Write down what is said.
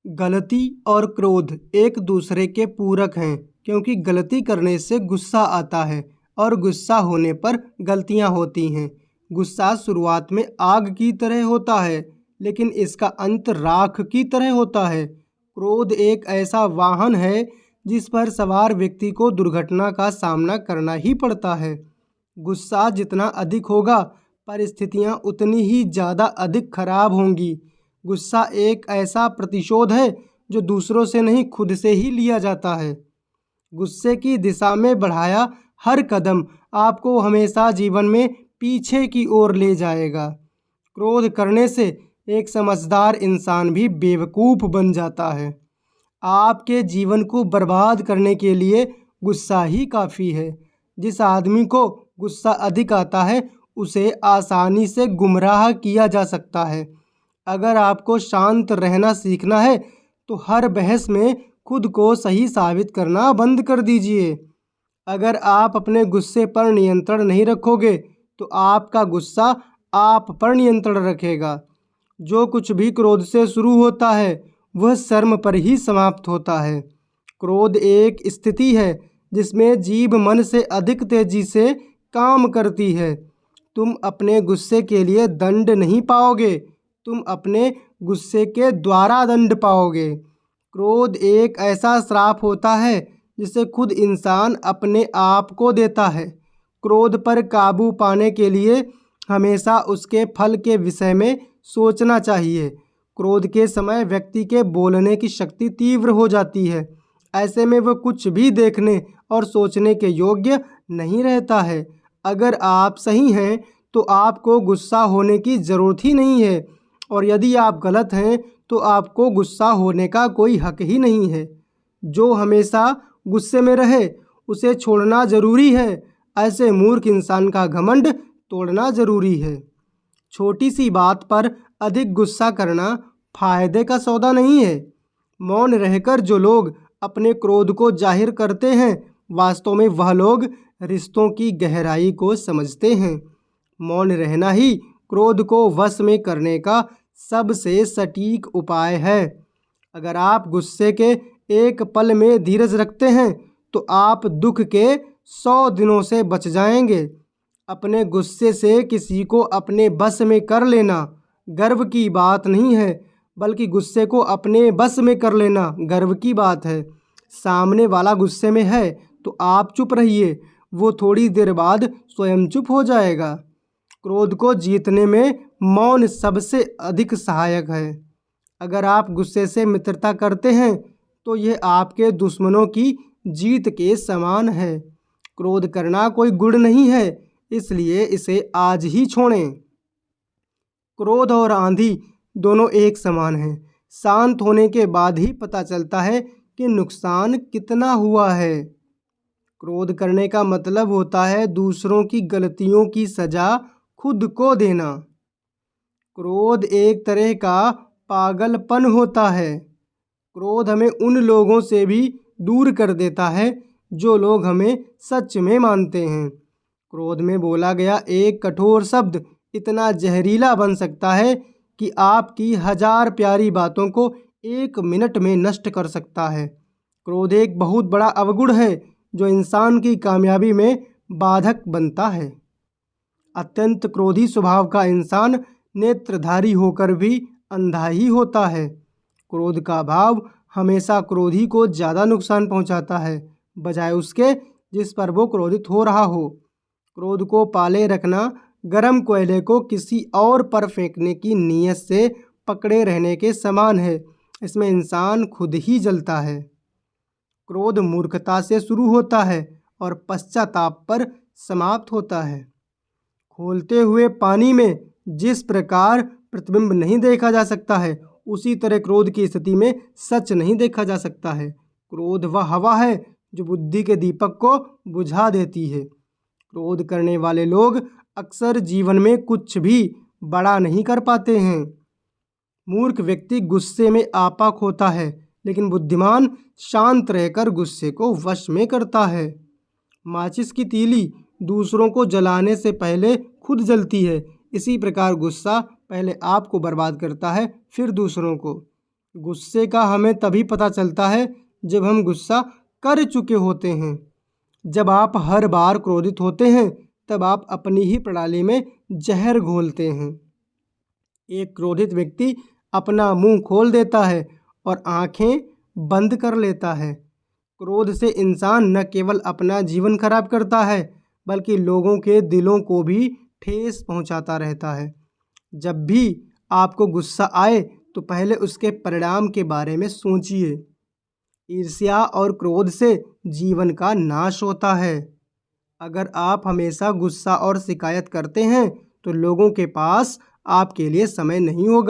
गलती और क्रोध एक दूसरे के पूरक हैं, क्योंकि गलती करने से गुस्सा आता है और गुस्सा होने पर गलतियां होती हैं। गुस्सा शुरुआत में आग की तरह होता है, लेकिन इसका अंत राख की तरह होता है। क्रोध एक ऐसा वाहन है जिस पर सवार व्यक्ति को दुर्घटना का सामना करना ही पड़ता है। गुस्सा जितना अधिक होगा, परिस्थितियां उतनी ही ज़्यादा अधिक खराब होंगी। गुस्सा एक ऐसा प्रतिशोध है जो दूसरों से नहीं, खुद से ही लिया जाता है। गुस्से की दिशा में बढ़ाया हर कदम आपको हमेशा जीवन में पीछे की ओर ले जाएगा। क्रोध करने से एक समझदार इंसान भी बेवकूफ़ बन जाता है। आपके जीवन को बर्बाद करने के लिए गुस्सा ही काफ़ी है। जिस आदमी को गुस्सा अधिक आता है, उसे आसानी से गुमराह किया जा सकता है। अगर आपको शांत रहना सीखना है तो हर बहस में खुद को सही साबित करना बंद कर दीजिए। अगर आप अपने गुस्से पर नियंत्रण नहीं रखोगे तो आपका गुस्सा आप पर नियंत्रण रखेगा। जो कुछ भी क्रोध से शुरू होता है वह शर्म पर ही समाप्त होता है। क्रोध एक स्थिति है जिसमें जीभ मन से अधिक तेजी से काम करती है। तुम अपने गुस्से के लिए दंड नहीं पाओगे, तुम अपने गुस्से के द्वारा दंड पाओगे। क्रोध एक ऐसा श्राप होता है जिसे खुद इंसान अपने आप को देता है। क्रोध पर काबू पाने के लिए हमेशा उसके फल के विषय में सोचना चाहिए। क्रोध के समय व्यक्ति के बोलने की शक्ति तीव्र हो जाती है। ऐसे में वह कुछ भी देखने और सोचने के योग्य नहीं रहता है। अगर आप सही हैं तो आपको गुस्सा होने की ज़रूरत ही नहीं है, और यदि आप गलत हैं तो आपको गुस्सा होने का कोई हक ही नहीं है। जो हमेशा गुस्से में रहे उसे छोड़ना ज़रूरी है। ऐसे मूर्ख इंसान का घमंड तोड़ना ज़रूरी है। छोटी सी बात पर अधिक गुस्सा करना फायदे का सौदा नहीं है। मौन रहकर जो लोग अपने क्रोध को जाहिर करते हैं, वास्तव में वह लोग रिश्तों की गहराई को समझते हैं। मौन रहना ही क्रोध को वश में करने का सबसे सटीक उपाय है। अगर आप गुस्से के एक पल में धीरज रखते हैं तो आप दुख के 100 दिनों से बच जाएंगे। अपने गुस्से से किसी को अपने बस में कर लेना गर्व की बात नहीं है, बल्कि गुस्से को अपने बस में कर लेना गर्व की बात है। सामने वाला गुस्से में है तो आप चुप रहिए, वो थोड़ी देर बाद स्वयं चुप हो जाएगा। क्रोध को जीतने में मौन सबसे अधिक सहायक है। अगर आप गुस्से से मित्रता करते हैं तो यह आपके दुश्मनों की जीत के समान है। क्रोध करना कोई गुण नहीं है, इसलिए इसे आज ही छोड़ें। क्रोध और आंधी दोनों एक समान हैं। शांत होने के बाद ही पता चलता है कि नुकसान कितना हुआ है। क्रोध करने का मतलब होता है दूसरों की गलतियों की सजा खुद को देना। क्रोध एक तरह का पागलपन होता है। क्रोध हमें उन लोगों से भी दूर कर देता है जो लोग हमें सच में मानते हैं। क्रोध में बोला गया एक कठोर शब्द इतना जहरीला बन सकता है कि आपकी 1000 प्यारी बातों को 1 मिनट में नष्ट कर सकता है। क्रोध एक बहुत बड़ा अवगुण है जो इंसान की कामयाबी में बाधक बनता है। अत्यंत क्रोधी स्वभाव का इंसान नेत्रधारी होकर भी अंधा ही होता है। क्रोध का भाव हमेशा क्रोधी को ज़्यादा नुकसान पहुंचाता है, बजाय उसके जिस पर वो क्रोधित हो रहा हो। क्रोध को पाले रखना गर्म कोयले को किसी और पर फेंकने की नीयत से पकड़े रहने के समान है। इसमें इंसान खुद ही जलता है। क्रोध मूर्खता से शुरू होता है और पश्चाताप पर समाप्त होता है। खोलते हुए पानी में जिस प्रकार प्रतिबिंब नहीं देखा जा सकता है, उसी तरह क्रोध की स्थिति में सच नहीं देखा जा सकता है। क्रोध वह हवा है जो बुद्धि के दीपक को बुझा देती है। क्रोध करने वाले लोग अक्सर जीवन में कुछ भी बड़ा नहीं कर पाते हैं। मूर्ख व्यक्ति गुस्से में आपा होता है, लेकिन बुद्धिमान शांत रहकर गुस्से को वश में करता है। माचिस की तीली दूसरों को जलाने से पहले खुद जलती है। इसी प्रकार गुस्सा पहले आपको बर्बाद करता है, फिर दूसरों को। गुस्से का हमें तभी पता चलता है जब हम गुस्सा कर चुके होते हैं। जब आप हर बार क्रोधित होते हैं तब आप अपनी ही प्रणाली में जहर घोलते हैं। एक क्रोधित व्यक्ति अपना मुंह खोल देता है और आंखें बंद कर लेता है। क्रोध से इंसान न केवल अपना जीवन खराब करता है बल्कि लोगों के दिलों को भी ठेस पहुंचाता रहता है। जब भी आपको गुस्सा आए तो पहले उसके परिणाम के बारे में सोचिए। ईर्ष्या और क्रोध से जीवन का नाश होता है। अगर आप हमेशा गुस्सा और शिकायत करते हैं तो लोगों के पास आपके लिए समय नहीं होगा।